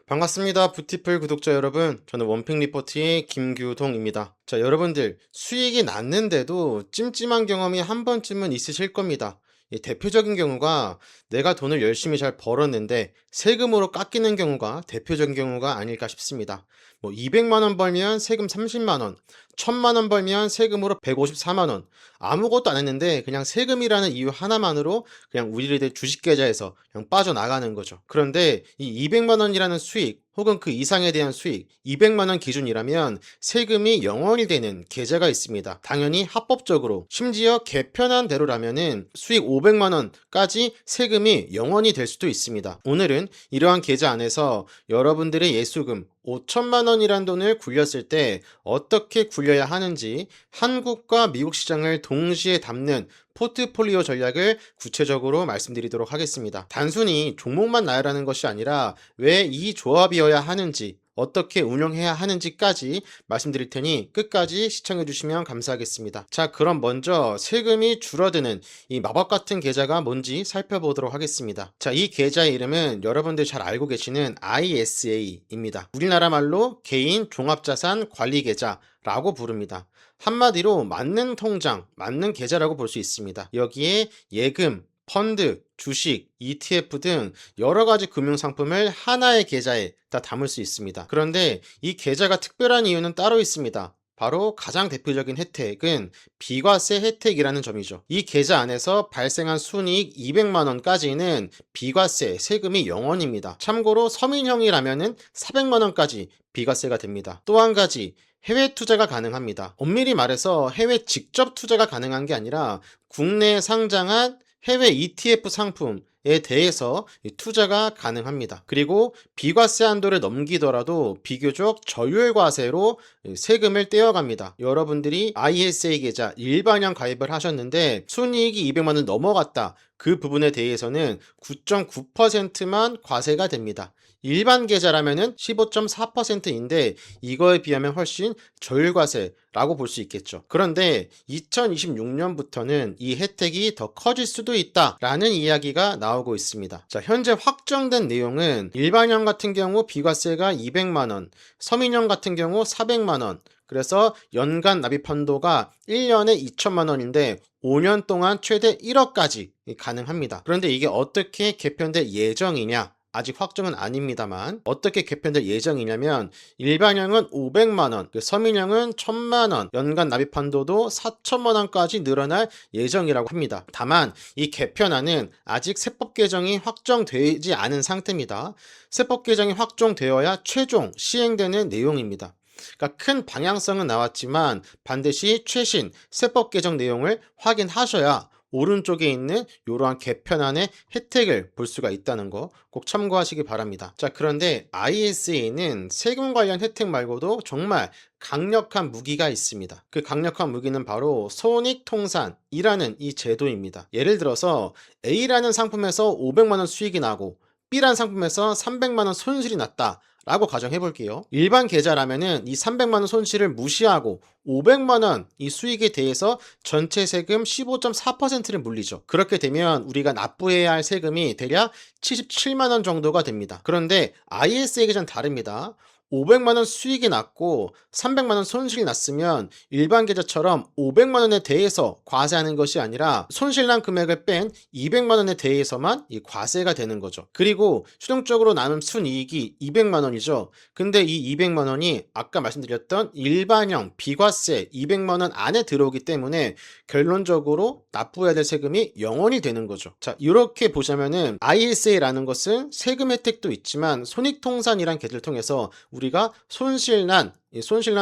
반갑습니다. 뷰티풀 구독자 여러분. 저는 원픽 리포트의 김규동입니다. 자, 여러분들 수익이 났는데도 찜찜한 경험이 한 번쯤은 있으실 겁니다. 이 대표적인 경우가 내가 돈을 열심히 잘 벌었는데 세금으로 깎이는 경우가 대표적인 경우가 아닐까 싶습니다. 200만 원 벌면 세금 30만 원, 1000만 원 벌면 세금으로 154만 원. 아무것도 안 했는데 그냥 세금이라는 이유 하나만으로 그냥 우리들 주식 계좌에서 그냥 빠져나가는 거죠. 그런데 이 200만 원이라는 수익 혹은 그 이상에 대한 수익 200만 원 기준이라면 세금이 0원이 되는 계좌가 있습니다. 당연히 합법적으로, 심지어 개편한 대로라면은 수익 500만 원까지 세금이 0원이 될 수도 있습니다. 오늘은 이러한 계좌 안에서 여러분들의 예수금 5천만 원이란 돈을 굴렸을 때 어떻게 굴려야 하는지, 한국과 미국 시장을 동시에 담는 포트폴리오 전략을 구체적으로 말씀드리도록 하겠습니다. 단순히 종목만 나열하는 것이 아니라 왜 이 조합이어야 하는지, 어떻게 운영해야 하는지까지 말씀드릴 테니 끝까지 시청해 주시면 감사하겠습니다. 자, 그럼 먼저 세금이 줄어드는 이 마법 같은 계좌가 뭔지 살펴보도록 하겠습니다. 자, 이 계좌의 이름은 여러분들 잘 알고 계시는 ISA입니다. 우리나라 말로 개인 종합자산 관리 계좌라고 부릅니다. 한마디로 맞는 통장, 맞는 계좌라고 볼 수 있습니다. 여기에 예금, 펀드, 주식, ETF 등 여러 가지 금융상품을 하나의 계좌에 다 담을 수 있습니다. 그런데 이 계좌가 특별한 이유는 따로 있습니다. 바로 가장 대표적인 혜택은 비과세 혜택이라는 점이죠. 이 계좌 안에서 발생한 순이익 200만 원까지는 비과세 세금이 0원입니다. 참고로 서민형이라면은 400만 원까지 비과세가 됩니다. 또 한 가지, 해외 투자가 가능합니다. 엄밀히 말해서 해외 직접 투자가 가능한 게 아니라 국내에 상장한 해외 ETF 상품에 대해서 투자가 가능합니다. 그리고 비과세 한도를 넘기더라도 비교적 저율과세로 세금을 떼어갑니다. 여러분들이 ISA 계좌 일반형 가입을 하셨는데 순이익이 200만 원 넘어갔다. 그 부분에 대해서는 9.9%만 과세가 됩니다. 일반 계좌라면은 15.4%인데 이거에 비하면 훨씬 저율과세라고 볼 수 있겠죠. 그런데 2026년부터는 이 혜택이 더 커질 수도 있다라는 이야기가 나오고 있습니다. 자, 현재 확정된 내용은 일반형 같은 경우 비과세가 200만 원, 서민형 같은 경우 400만 원, 그래서 연간 납입 한도가 1년에 2천만 원인데 5년 동안 최대 1억까지 가능합니다. 그런데 이게 어떻게 개편될 예정이냐? 아직 확정은 아닙니다만 어떻게 개편될 예정이냐면 일반형은 500만 원, 서민형은 1000만 원, 연간 납입 한도도 4천만 원까지 늘어날 예정이라고 합니다. 다만 이 개편안은 아직 세법 개정이 확정되지 않은 상태입니다. 세법 개정이 확정되어야 최종 시행되는 내용입니다. 그러니까 큰 방향성은 나왔지만 반드시 최신 세법 개정 내용을 확인하셔야 오른쪽에 있는 이러한 개편안의 혜택을 볼 수가 있다는 거 꼭 참고하시기 바랍니다. 자, 그런데 ISA는 세금 관련 혜택 말고도 정말 강력한 무기가 있습니다. 그 강력한 무기는 바로 손익통산이라는 이 제도입니다. 예를 들어서 A라는 상품에서 500만 원 수익이 나고 B라는 상품에서 300만 원 손실이 났다 라고 가정해 볼게요. 일반 계좌라면은 이 300만 원 손실을 무시하고 500만 원 이 수익에 대해서 전체 세금 15.4%를 물리죠. 그렇게 되면 우리가 납부해야 할 세금이 대략 77만 원 정도가 됩니다. 그런데 ISA 계좌는 다릅니다. 500만 원 수익이 났고 300만 원 손실이 났으면 일반 계좌처럼 500만 원에 대해서 과세하는 것이 아니라 손실난 금액을 뺀 200만 원에 대해서만 이 과세가 되는 거죠. 그리고 최종적으로 남은 순이익이 200만 원이죠. 근데 이 200만 원이 아까 말씀드렸던 일반형 비과세 200만 원 안에 들어오기 때문에 결론적으로 납부해야 될 세금이 0원이 되는 거죠. 자, 이렇게 보자면은 ISA라는 것은 세금 혜택도 있지만 손익통산이란 계좌를 통해서 우리가 손실난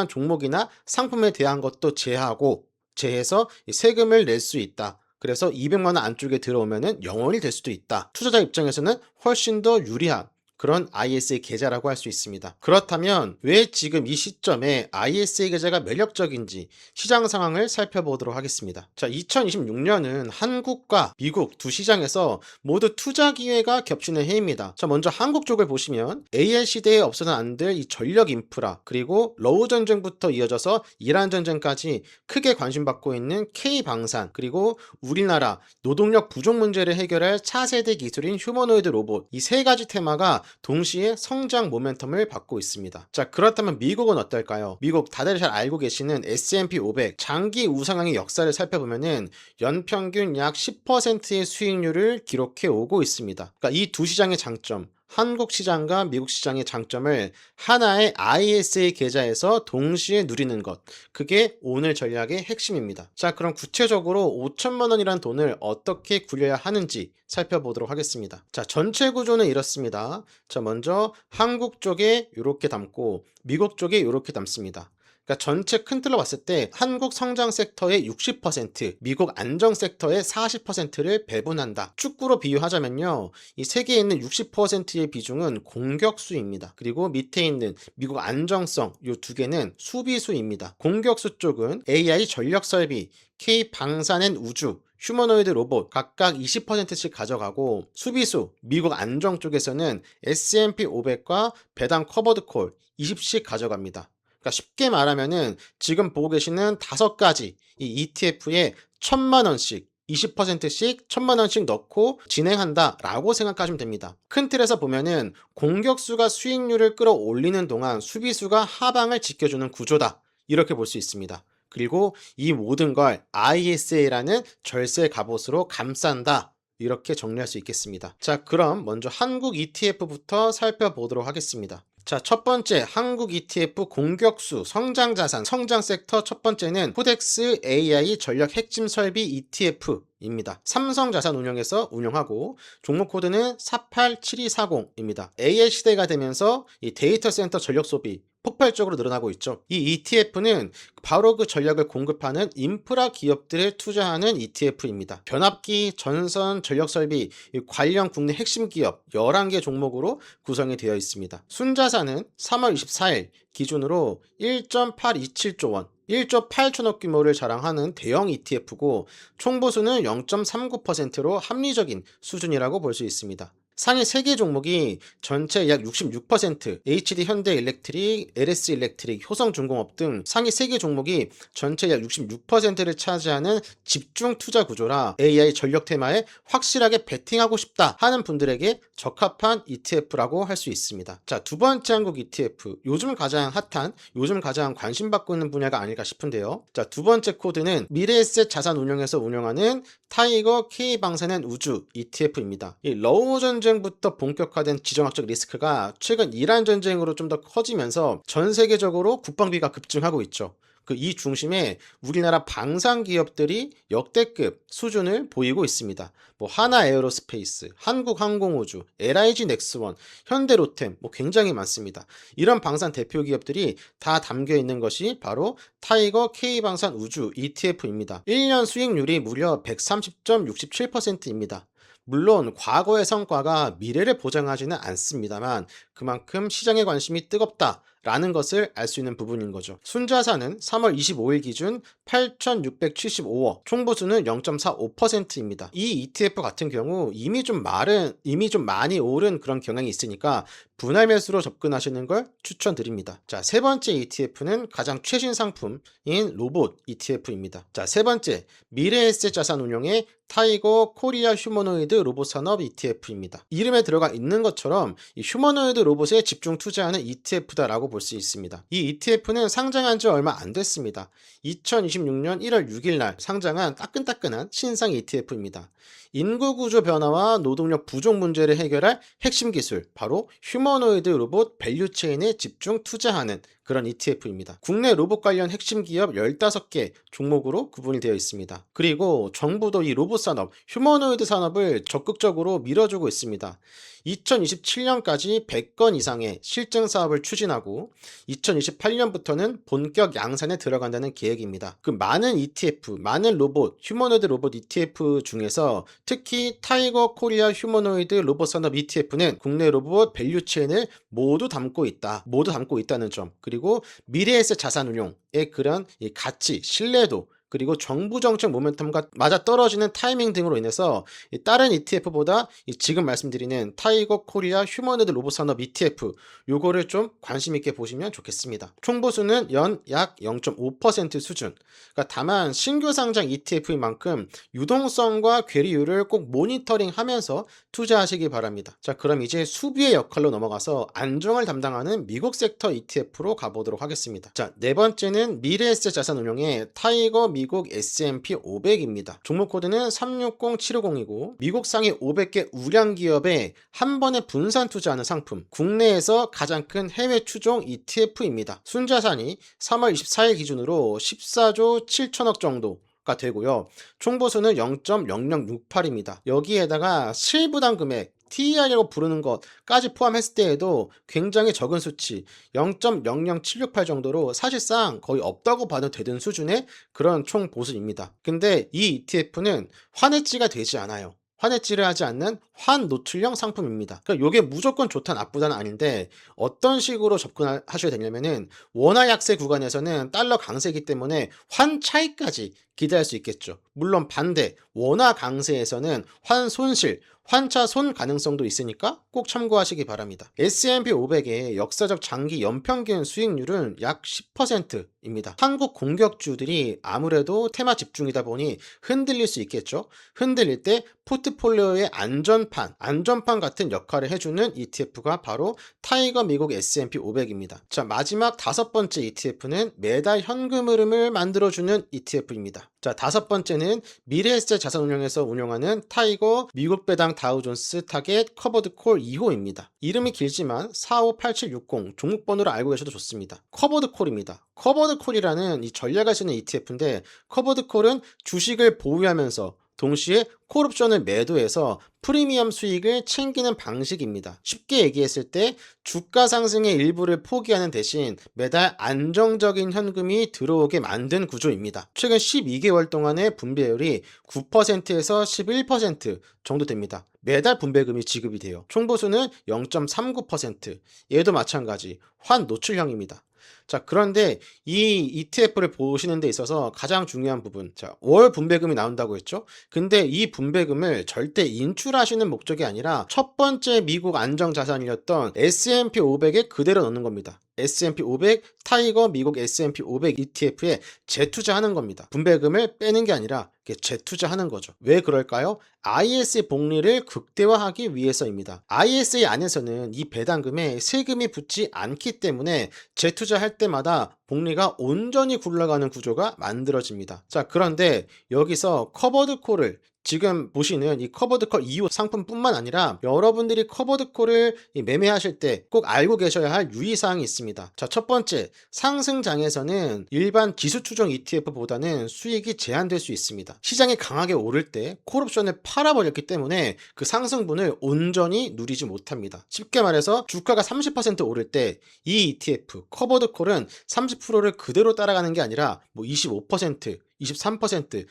종목이나 상품에 대한 것도 제해서 세금을 낼 수 있다. 그래서 200만 원 안쪽에 들어오면은 0원이 될 수도 있다. 투자자 입장에서는 훨씬 더 유리한 그런 ISA 계좌라고 할 수 있습니다. 그렇다면 왜 지금 이 시점에 ISA 계좌가 매력적인지 시장 상황을 살펴보도록 하겠습니다. 자, 2026년은 한국과 미국 두 시장에서 모두 투자 기회가 겹치는 해입니다. 자, 먼저 한국 쪽을 보시면 AL 시대에 없어서는 안 될 이 전력 인프라, 그리고 러우 전쟁부터 이어져서 이란 전쟁까지 크게 관심받고 있는 K방산, 그리고 우리나라 노동력 부족 문제를 해결할 차세대 기술인 휴머노이드 로봇, 이 세 가지 테마가 동시에 성장 모멘텀을 받고 있습니다. 자, 그렇다면 미국은 어떨까요? 미국 다들 잘 알고 계시는 S&P 500 장기 우상향의 역사를 살펴보면은 연평균 약 10%의 수익률을 기록해 오고 있습니다. 그러니까 이 두 시장의 장점, 한국 시장과 미국 시장의 장점을 하나의 ISA 계좌에서 동시에 누리는 것, 그게 오늘 전략의 핵심입니다. 자, 그럼 구체적으로 5천만 원이란 돈을 어떻게 굴려야 하는지 살펴보도록 하겠습니다. 자, 전체 구조는 이렇습니다. 자, 먼저 한국 쪽에 이렇게 담고 미국 쪽에 이렇게 담습니다. 그러니까 전체 큰 틀로 봤을 때 한국 성장 섹터의 60%, 미국 안정 sek터의 40%를 배분한다. 축구로 비유하자면요, 이 세계에 있는 60%의 비중은 공격수입니다. 그리고 밑에 있는 미국 안정성, 이 두 개는 수비수입니다. 공격수 쪽은 AI 전력 설비, K 방산 앤 우주, 휴머노이드 로봇 각각 20%씩 가져가고, 수비수 미국 안정 쪽에서는 S&P 500과 배당 커버드 콜 20씩 가져갑니다. 그러니까 쉽게 말하면은 지금 보고 계시는 5가지 이 ETF에 1,000만 원씩 20%씩 1,000만 원씩 넣고 진행한다라고 생각하시면 됩니다. 큰 틀에서 보면은 공격수가 수익률을 끌어올리는 동안 수비수가 하방을 지켜주는 구조다, 이렇게 볼 수 있습니다. 그리고 이 모든 걸 ISA라는 절세 갑옷으로 감싼다, 이렇게 정리할 수 있겠습니다. 자, 그럼 먼저 한국 ETF부터 살펴보도록 하겠습니다. 자, 첫 번째 한국 ETF 공격수 성장자산 성장 섹터, 첫 번째는 코덱스 AI 전력 핵심 설비 ETF입니다. 삼성자산운용에서 운용하고 종목 코드는 487240입니다. AI 시대가 되면서 이 데이터 센터 전력 소비 폭발적으로 늘어나고 있죠. 이 ETF는 바로 그 전력을 공급하는 인프라 기업들에 투자하는 ETF입니다. 변압기, 전선, 전력설비 관련 국내 핵심 기업 11개 종목으로 구성이 되어 있습니다. 순자산은 3월 24일 기준으로 1.827조 원, 1조 8천억 규모를 자랑하는 대형 ETF고, 총보수는 0.39%로 합리적인 수준이라고 볼 수 있습니다. 상위 3개 종목이 전체 약 66%, HD 현대일렉트릭, LS 일렉트릭, 효성중공업 등 상위 3개 종목이 전체 약 66%를 차지하는 집중 투자 구조라 AI 전력 테마에 확실하게 베팅하고 싶다 하는 분들에게 적합한 ETF라고 할 수 있습니다. 자, 두 번째 한국 ETF, 요즘 가장 핫한, 요즘 가장 관심받고 있는 분야가 아닐까 싶은데요. 자, 두 번째 코드는 미래에셋 자산운용에서 운영하는 타이거 K방산 앤 우주 ETF입니다. 이 러우 전쟁부터 본격화된 지정학적 리스크가 최근 이란 전쟁으로 좀 더 커지면서 전 세계적으로 국방비가 급증하고 있죠. 이 중심에 우리나라 방산 기업들이 역대급 수준을 보이고 있습니다. 하나 에어로스페이스, 한국항공우주, LIG 넥스원, 현대로템 굉장히 많습니다. 이런 방산 대표 기업들이 다 담겨 있는 것이 바로 타이거 K방산 우주 ETF입니다. 1년 수익률이 무려 130.67%입니다. 물론 과거의 성과가 미래를 보장하지는 않습니다만 그만큼 시장의 관심이 뜨겁다라는 것을 알 수 있는 부분인 거죠. 순자산은 3월 25일 기준 8,675억, 총보수는 0.45%입니다. 이 ETF 같은 경우 이미 좀 많이 오른 그런 경향이 있으니까 분할 매수로 접근하시는 걸 추천드립니다. 자, 세 번째 ETF는 가장 최신 상품인 로봇 ETF입니다. 자, 세 번째 미래에셋 자산운용의 타이거 코리아 휴머노이드 로봇 산업 ETF입니다. 이름에 들어가 있는 것처럼 이 휴머노이드 로봇에 집중 투자하는 ETF다라고 볼 수 있습니다. 이 ETF는 상장한 지 얼마 안 됐습니다. 2026년 1월 6일 날 상장한 따끈따끈한 신상 ETF입니다. 인구 구조 변화와 노동력 부족 문제를 해결할 핵심 기술, 바로 휴머노이드 로봇 밸류체인에 집중 투자하는 그런 ETF입니다. 국내 로봇 관련 핵심 기업 15개 종목으로 구분이 되어 있습니다. 그리고 정부도 이 로봇 산업, 휴머노이드 산업을 적극적으로 밀어주고 있습니다. 2027년까지 100건 이상의 실증 사업을 추진하고 2028년부터는 본격 양산에 들어간다는 계획입니다. 많은 ETF, 많은 로봇, 휴머노이드 로봇 ETF 중에서 특히 타이거 코리아 휴머노이드 로봇 산업 ETF는 국내 로봇 밸류체인을 모두 담고 있다는 점, 그리고 미래에셋 자산운용의 그런 가치, 신뢰도, 그리고 정부 정책 모멘텀과 맞아떨어지는 타이밍 등으로 인해서 이 다른 ETF보다 지금 말씀드리는 타이거 코리아 휴머노드 로봇 산업 ETF 요거를 좀 관심 있게 보시면 좋겠습니다. 총보수는 연 약 0.5% 수준. 그러니까 다만 신규 상장 ETF인 만큼 유동성과 괴리율을 꼭 모니터링하면서 투자하시기 바랍니다. 자, 그럼 이제 수비의 역할로 넘어가서 안정을 담당하는 미국 섹터 ETF로 가보도록 하겠습니다. 자, 네 번째는 미래에셋 자산운용의 타이거 미국 S&P 500입니다. 종목 코드는 360750이고 미국 상위 500개 우량 기업에 한 번에 분산 투자하는 상품, 국내에서 가장 큰 해외 추종 ETF입니다. 순자산이 3월 24일 기준으로 14조 7천억 정도 가 되고요. 총보수는 0.0068입니다. 여기에다가 실부담 금액 TER이라고 부르는 것까지 포함했을 때에도 굉장히 적은 수치 0.00768 정도로 사실상 거의 없다고 봐도 되는 수준의 그런 총보수입니다. 근데 이 ETF는 환해지가 되지 않아요. 환해지를 하지 않는 환노출형 상품입니다. 그러니까 이게 무조건 좋다 나쁘다는 아닌데 어떤 식으로 접근하셔야 되냐면은 원화 약세 구간에서는 달러 강세이기 때문에 환 차익까지 기대할 수 있겠죠. 물론 반대 원화 강세에서는 환 손실, 환차 손 가능성도 있으니까 꼭 참고하시기 바랍니다. S&P 500의 역사적 장기 연평균 수익률은 약 10%입니다. 한국 공격주들이 아무래도 테마 집중이다 보니 흔들릴 수 있겠죠. 흔들릴 때 포트폴리오의 안전판 같은 역할을 해주는 ETF가 바로 타이거 미국 S&P 500입니다. 자, 마지막 다섯 번째 ETF는 매달 현금 흐름을 만들어주는 ETF입니다. 자, 다섯 번째는 미래에셋 자산운용에서 운영하는 타이거 미국 배당 다우존스 타겟 커버드 콜 2호입니다. 이름이 길지만 458760 종목번호를 알고 계셔도 좋습니다. 커버드 콜입니다. 커버드 콜이라는 이 전략을 쓰는 ETF인데 커버드 콜은 주식을 보유하면서 동시에 콜옵션을 매도해서 프리미엄 수익을 챙기는 방식입니다. 쉽게 얘기했을 때 주가 상승의 일부를 포기하는 대신 매달 안정적인 현금이 들어오게 만든 구조입니다. 최근 12개월 동안의 분배율이 9%에서 11% 정도 됩니다. 매달 분배금이 지급이 돼요. 총보수는 0.39%. 얘도 마찬가지 환 노출형입니다. 자, 그런데 이 ETF를 보시는 데 있어서 가장 중요한 부분, 자, 월 분배금이 나온다고 했죠? 근데 이 분배금을 절대 인출하시는 목적이 아니라 첫 번째 미국 안정자산이었던 S&P 500에 그대로 넣는 겁니다. S&P 500 타이거 미국 S&P 500 ETF에 재투자하는 겁니다. 분배금을 빼는 게 아니라 재투자하는 거죠. 왜 그럴까요? IS의 복리를 극대화하기 위해서입니다. ISA 안에서는 이 배당금에 세금이 붙지 않기 때문에 재투자할 때마다 복리가 온전히 굴러가는 구조가 만들어집니다. 자, 그런데 여기서 커버드콜을 지금 보시는 이 커버드콜 2호 상품뿐만 아니라 여러분들이 커버드콜을 매매하실 때 꼭 알고 계셔야 할 유의사항이 있습니다. 자, 첫 번째, 상승장에서는 일반 기술추종 ETF보다는 수익이 제한될 수 있습니다. 시장이 강하게 오를 때 콜옵션을 팔아버렸기 때문에 그 상승분을 온전히 누리지 못합니다. 쉽게 말해서 주가가 30% 오를 때 이 ETF 커버드콜은 30%를 그대로 따라가는 게 아니라 25%, 23%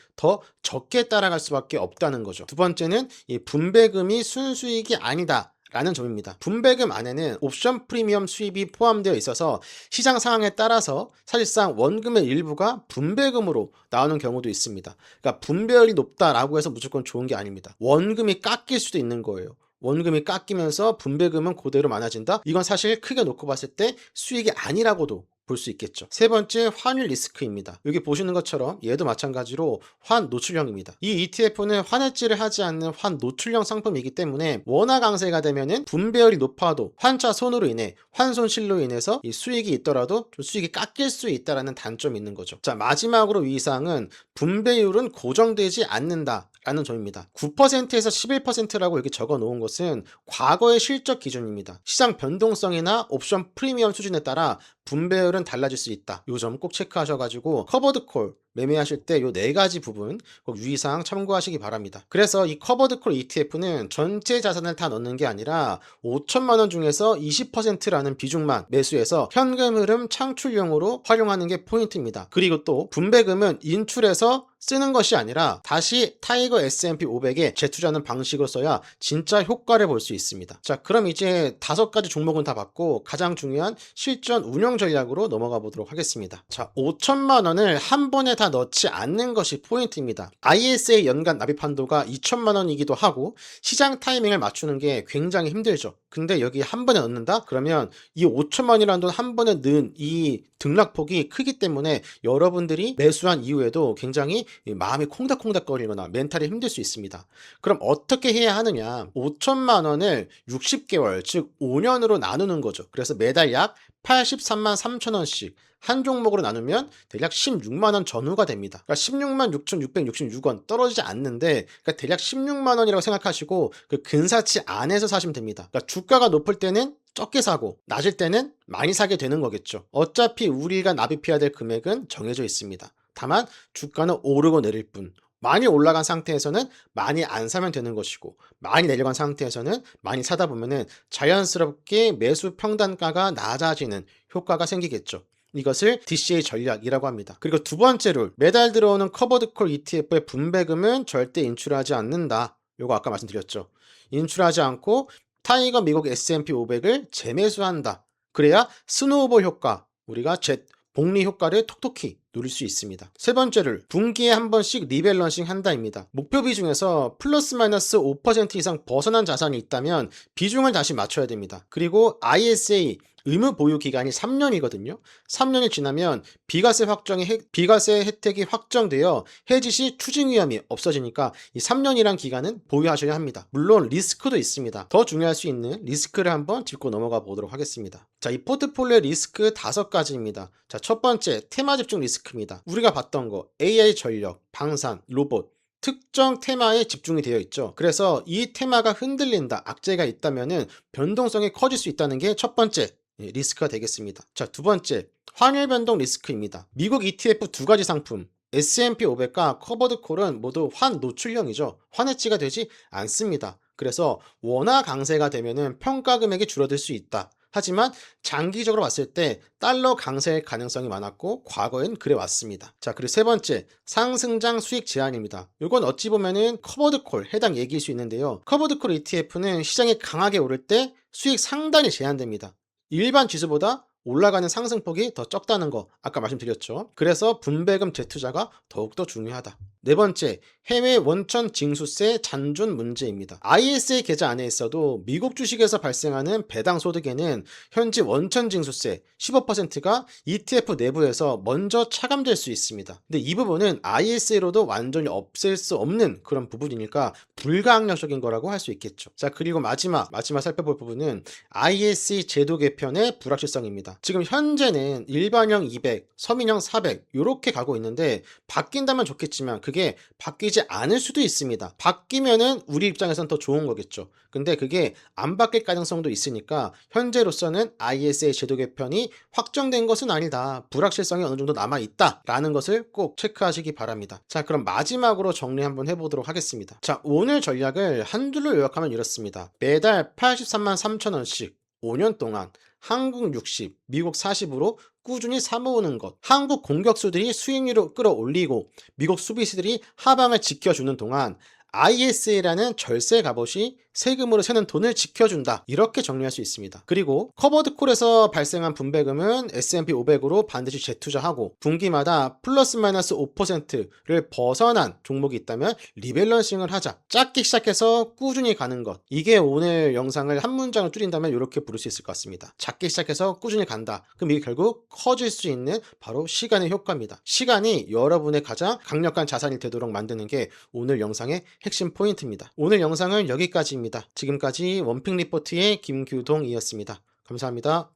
적게 따라갈 수밖에 없다는 거죠. 두 번째는 이 분배금이 순수익이 아니다 라는 점입니다. 분배금 안에는 옵션 프리미엄 수입이 포함되어 있어서 시장 상황에 따라서 사실상 원금의 일부가 분배금으로 나오는 경우도 있습니다. 그러니까 분배율이 높다라고 해서 무조건 좋은 게 아닙니다. 원금이 깎일 수도 있는 거예요. 원금이 깎이면서 분배금은 그대로 많아진다? 이건 사실 크게 놓고 봤을 때 수익이 아니라고도 볼 수 있겠죠. 세 번째, 환율 리스크입니다. 여기 보시는 것처럼 얘도 마찬가지로 환 노출형입니다. 이 ETF는 환해지를 하지 않는 환 노출형 상품이기 때문에 원화 강세가 되면은 분배율이 높아도 환차 손으로 인해 환 손실로 인해서 이 수익이 있더라도 좀 수익이 깎일 수 있다라는 단점이 있는 거죠. 자, 마지막으로 위사항은 분배율은 고정되지 않는다 라는 점입니다. 9%에서 11%라고 이렇게 적어 놓은 것은 과거의 실적 기준입니다. 시장 변동성이나 옵션 프리미엄 수준에 따라 분배율은 달라질 수 있다. 이 점 꼭 체크하셔가지고 커버드콜 매매하실 때 이 네 가지 부분 꼭 유의사항 참고하시기 바랍니다. 그래서 이 커버드콜 ETF는 전체 자산을 다 넣는 게 아니라 5천만 원 중에서 20%라는 비중만 매수해서 현금 흐름 창출용으로 활용하는 게 포인트입니다. 그리고 또 분배금은 인출해서 쓰는 것이 아니라 다시 타이거 S&P 500에 재투자하는 방식으로 써야 진짜 효과를 볼 수 있습니다. 자, 그럼 이제 5가지 종목은 다 봤고 가장 중요한 실전 운영 전략으로 넘어가 보도록 하겠습니다. 자, 5천만 원을 한 번에 다 넣지 않는 것이 포인트입니다. ISA 연간 납입 한도가 2천만 원이기도 하고 시장 타이밍을 맞추는 게 굉장히 힘들죠. 근데 여기 한 번에 넣는다? 그러면 이 5천만 원이라는 돈 한 번에 넣은 이 등락폭이 크기 때문에 여러분들이 매수한 이후에도 굉장히 마음이 콩닥콩닥거리거나 멘탈이 힘들 수 있습니다. 그럼 어떻게 해야 하느냐? 5천만 원을 60개월, 즉 5년으로 나누는 거죠. 그래서 매달 약 83만 3천 원씩 한 종목으로 나누면 대략 16만 원 전후가 됩니다. 그러니까 16만 6,666원 떨어지지 않는데, 그러니까 대략 16만 원이라고 생각하시고 그 근사치 안에서 사시면 됩니다. 그러니까 주가가 높을 때는 적게 사고 낮을 때는 많이 사게 되는 거겠죠. 어차피 우리가 납입해야 될 금액은 정해져 있습니다. 다만 주가는 오르고 내릴 뿐. 많이 올라간 상태에서는 많이 안 사면 되는 것이고 많이 내려간 상태에서는 많이 사다 보면은 자연스럽게 매수 평단가가 낮아지는 효과가 생기겠죠. 이것을 DCA 전략이라고 합니다. 그리고 두 번째 룰, 매달 들어오는 커버드콜 ETF의 분배금은 절대 인출하지 않는다. 요거 아까 말씀드렸죠. 인출하지 않고 타이거 미국 S&P 500을 재매수한다. 그래야 스노우볼 효과, 우리가 복리 효과를 톡톡히 누릴 수 있습니다. 세 번째를 분기에 한 번씩 리밸런싱 한다입니다. 목표 비중에서 플러스 마이너스 5% 이상 벗어난 자산이 있다면 비중을 다시 맞춰야 됩니다. 그리고 ISA 의무 보유 기간이 3년이거든요. 3년이 지나면 비과세 혜택이 확정되어 해지 시 추징 위험이 없어지니까 이 3년이란 기간은 보유하셔야 합니다. 물론 리스크도 있습니다. 더 중요할 수 있는 리스크를 한번 짚고 넘어가 보도록 하겠습니다. 자, 이 포트폴리오 리스크 5가지입니다. 자, 첫 번째 테마 집중 리스크입니다. 우리가 봤던 거 AI 전력, 방산, 로봇 특정 테마에 집중이 되어 있죠. 그래서 이 테마가 흔들린다, 악재가 있다면은 변동성이 커질 수 있다는 게 첫 번째 리스크가 되겠습니다. 자, 두 번째 환율 변동 리스크입니다. 미국 ETF 2가지 상품 S&P 500과 커버드콜은 모두 환 노출형이죠. 환해지가 되지 않습니다. 그래서 원화 강세가 되면은 평가 금액이 줄어들 수 있다. 하지만 장기적으로 봤을 때 달러 강세의 가능성이 많았고 과거엔 그래 왔습니다. 자, 그리고 세 번째 상승장 수익 제한입니다. 이건 어찌 보면은 커버드콜 해당 얘기일 수 있는데요. 커버드콜 ETF는 시장이 강하게 오를 때 수익 상단이 제한됩니다. 일반 지수보다 올라가는 상승폭이 더 적다는 거 아까 말씀드렸죠. 그래서 분배금 재투자가 더욱더 중요하다. 네 번째, 해외 원천 징수세 잔존 문제입니다. ISA 계좌 안에 있어도 미국 주식에서 발생하는 배당 소득에는 현지 원천 징수세 15%가 ETF 내부에서 먼저 차감될 수 있습니다. 근데 이 부분은 ISA로도 완전히 없앨 수 없는 그런 부분이니까 불가항력적인 거라고 할 수 있겠죠. 자, 그리고 마지막 살펴볼 부분은 ISA 제도 개편의 불확실성입니다. 지금 현재는 일반형 200, 서민형 400 이렇게 가고 있는데 바뀐다면 좋겠지만 그게 바뀌지 않을 수도 있습니다. 바뀌면은 우리 입장에선 더 좋은 거겠죠. 근데 그게 안 바뀔 가능성도 있으니까 현재로서는 ISA 제도 개편이 확정된 것은 아니다. 불확실성이 어느 정도 남아있다 라는 것을 꼭 체크하시기 바랍니다. 자, 그럼 마지막으로 정리 한번 해보도록 하겠습니다. 자, 오늘 전략을 한줄로 요약하면 이렇습니다. 매달 83만 3천 원씩 5년 동안 한국 60, 미국 40으로 꾸준히 사모으는 것. 한국 공격수들이 수익률을 끌어올리고 미국 수비수들이 하방을 지켜주는 동안 ISA라는 절세 갑옷이 세금으로 새는 돈을 지켜준다. 이렇게 정리할 수 있습니다. 그리고 커버드콜에서 발생한 분배금은 S&P 500으로 반드시 재투자하고 분기마다 플러스 마이너스 5%를 벗어난 종목이 있다면 리밸런싱을 하자. 작게 시작해서 꾸준히 가는 것. 이게 오늘 영상을 한 문장을 줄인다면 이렇게 부를 수 있을 것 같습니다. 작게 시작해서 꾸준히 간다. 그럼 이게 결국 커질 수 있는 바로 시간의 효과입니다. 시간이 여러분의 가장 강력한 자산이 되도록 만드는 게 오늘 영상의 핵심 포인트입니다. 오늘 영상은 여기까지입니다. 지금까지 원픽 리포트의 김규동이었습니다. 감사합니다.